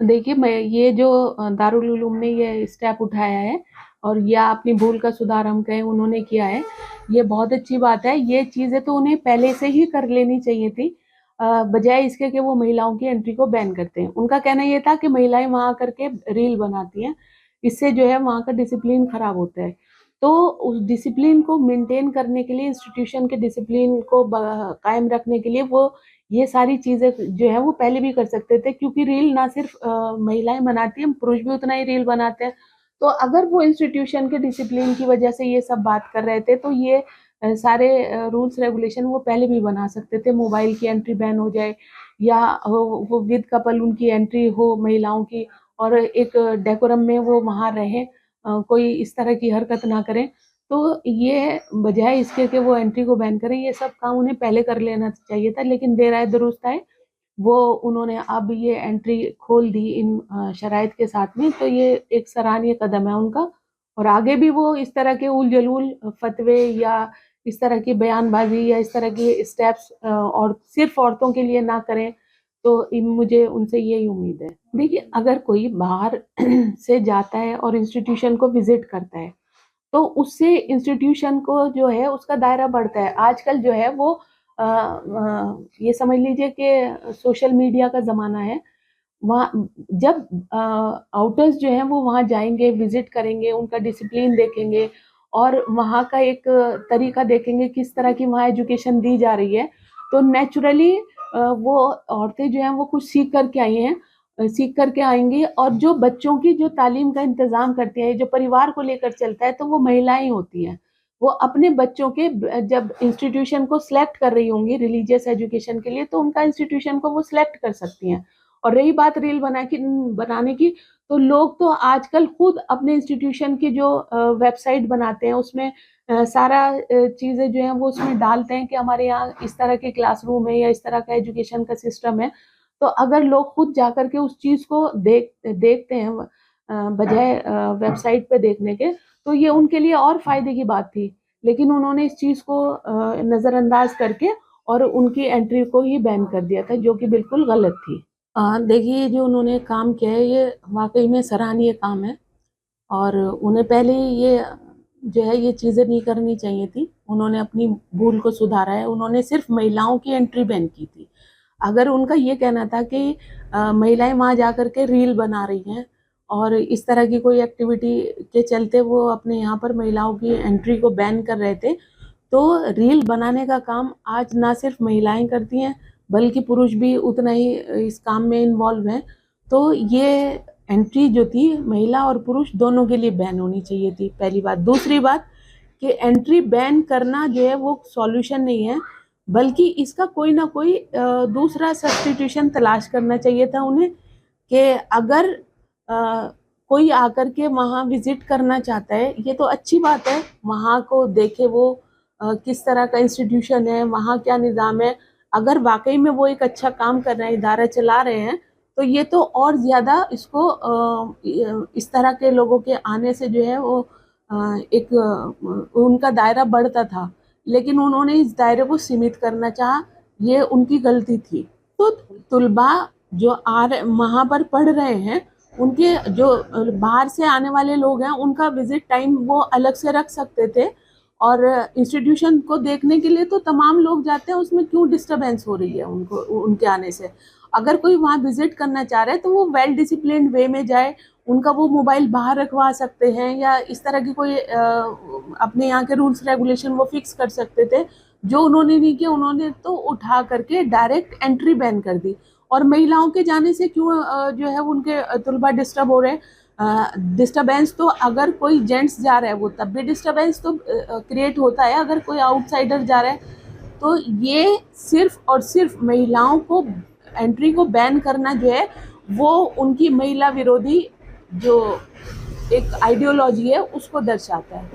देखिए, मैं ये जो दारुल उलूम ने ये स्टेप उठाया है और या अपनी भूल का सुधार हम कहें उन्होंने किया है, ये बहुत अच्छी बात है। ये चीज़ें तो उन्हें पहले से ही कर लेनी चाहिए थी, बजाय इसके कि वो महिलाओं की एंट्री को बैन करते हैं। उनका कहना ये था कि महिलाएँ वहाँ करके रील बनाती हैं, इससे जो है वहाँ का डिसिप्लिन खराब होता है। तो उस डिसिप्लिन को मेंटेन करने के लिए, इंस्टीट्यूशन के डिसिप्लिन को कायम रखने के लिए वो ये सारी चीज़ें जो है वो पहले भी कर सकते थे, क्योंकि रील ना सिर्फ महिलाएँ बनाती हैं, पुरुष भी उतना ही रील बनाते हैं। तो अगर वो इंस्टीट्यूशन के डिसिप्लिन की वजह से ये सब बात कर रहे थे, तो ये सारे रूल्स रेगुलेशन वो पहले भी बना सकते थे। मोबाइल की एंट्री बैन हो जाए या वो विद कपल उनकी एंट्री हो महिलाओं की, और एक डेकोरम में वो वहाँ रहें, कोई इस तरह की हरकत ना करें। तो ये बजाय इसके कि वो एंट्री को बैन करें, ये सब काम उन्हें पहले कर लेना चाहिए था, लेकिन देर आए दुरुस्त आए। वो उन्होंने अब ये एंट्री खोल दी इन शराइत के साथ में, तो ये एक सराहनीय कदम है उनका। और आगे भी वो इस तरह के उल-जलूल फतवे या इस तरह की बयानबाज़ी या इस तरह की स्टेप्स और सिर्फ़ औरतों के लिए ना करें, तो मुझे उनसे यही उम्मीद है। देखिए, अगर कोई बाहर से जाता है और इंस्टीट्यूशन को विज़िट करता है, तो उससे इंस्टीट्यूशन को जो है उसका दायरा बढ़ता है। आजकल जो है वो ये समझ लीजिए कि सोशल मीडिया का ज़माना है। वहाँ जब आउटर्स जो हैं वो वहाँ जाएँगे, विज़िट करेंगे, उनका डिसिप्लिन देखेंगे और वहाँ का एक तरीका देखेंगे, किस तरह की वहाँ एजुकेशन दी जा रही है, तो नेचुरली वो औरतें जो हैं वो कुछ सीख कर के आई हैं, सीख कर के आएँगी। और जो बच्चों की जो तालीम का इंतज़ाम करती हैं, जो परिवार को लेकर चलता है, तो वो महिलाएँ होती हैं। वो अपने बच्चों के जब इंस्टीट्यूशन को सिलेक्ट कर रही होंगी रिलीजियस एजुकेशन के लिए, तो उनका इंस्टीट्यूशन को वो सिलेक्ट कर सकती हैं। और रही बात रील बनाने की, तो लोग तो आजकल खुद अपने इंस्टीट्यूशन की जो वेबसाइट बनाते हैं, उसमें सारा चीज़ें जो हैं वो उसमें डालते हैं कि हमारे यहाँ इस तरह के क्लासरूम है या इस तरह का एजुकेशन का सिस्टम है। तो अगर लोग खुद जाकर के उस चीज़ को देखते हैं बजाय वेबसाइट पे देखने के, तो ये उनके लिए और फ़ायदे की बात थी। लेकिन उन्होंने इस चीज़ को नज़रअंदाज करके और उनकी एंट्री को ही बैन कर दिया था, जो कि बिल्कुल गलत थी। देखिए, जो उन्होंने काम किया है ये वाक़ई में सराहनीय काम है, और उन्हें पहले ही ये जो है ये चीज़ें नहीं करनी चाहिए थी। उन्होंने अपनी भूल को सुधारा है, उन्होंने सिर्फ़ महिलाओं की एंट्री बैन की थी। अगर उनका ये कहना था कि महिलाएँ वहाँ जाकर के रील बना रही हैं और इस तरह की कोई एक्टिविटी के चलते वो अपने यहाँ पर महिलाओं की एंट्री को बैन कर रहे थे, तो रील बनाने का काम आज ना सिर्फ महिलाएँ करती हैं, बल्कि पुरुष भी उतना ही इस काम में इन्वॉल्व हैं। तो ये एंट्री जो थी महिला और पुरुष दोनों के लिए बैन होनी चाहिए थी, पहली बात। दूसरी बात कि एंट्री बैन करना जो है वो सॉल्यूशन नहीं है, बल्कि इसका कोई ना कोई दूसरा सब्स्टिट्यूशन तलाश करना चाहिए था उन्हें, कि अगर कोई आकर के वहाँ विज़िट करना चाहता है, ये तो अच्छी बात है, वहाँ को देखे वो किस तरह का इंस्टीट्यूशन है, वहाँ क्या निज़ाम है। अगर वाक़ई में वो एक अच्छा काम कर रहे हैं, इदारा चला रहे हैं, तो ये तो और ज़्यादा इसको इस तरह के लोगों के आने से जो है वो एक उनका दायरा बढ़ता था। लेकिन उन्होंने इस दायरे को सीमित करना चाहा, ये उनकी गलती थी। तो तुलबा जो वहाँ पर पढ़ रहे हैं, उनके जो बाहर से आने वाले लोग हैं, उनका विज़िट टाइम वो अलग से रख सकते थे, और इंस्टीट्यूशन को देखने के लिए तो तमाम लोग जाते हैं, उसमें क्यों डिस्टर्बेंस हो रही है उनको उनके आने से। अगर कोई वहाँ विज़िट करना चाह रहा है, तो वो वेल डिसिप्लिन्ड वे में जाए, उनका वो मोबाइल बाहर रखवा सकते हैं या इस तरह की कोई अपने यहाँ के रूल्स रेगुलेशन वो फिक्स कर सकते थे। जो उन्होंने नहीं किया, उन्होंने तो उठा करके डायरेक्ट एंट्री बैन कर दी। और महिलाओं के जाने से क्यों जो है उनके तुलबा डिस्टर्ब हो रहे हैं। डिस्टर्बेंस तो अगर कोई जेंट्स जा रहा है वो तब भी डिस्टर्बेंस तो क्रिएट होता है, अगर कोई आउटसाइडर जा रहा है। तो ये सिर्फ़ और सिर्फ़ महिलाओं को एंट्री को बैन करना जो है, वो उनकी महिला विरोधी जो एक आइडियोलॉजी है उसको दर्शाता है।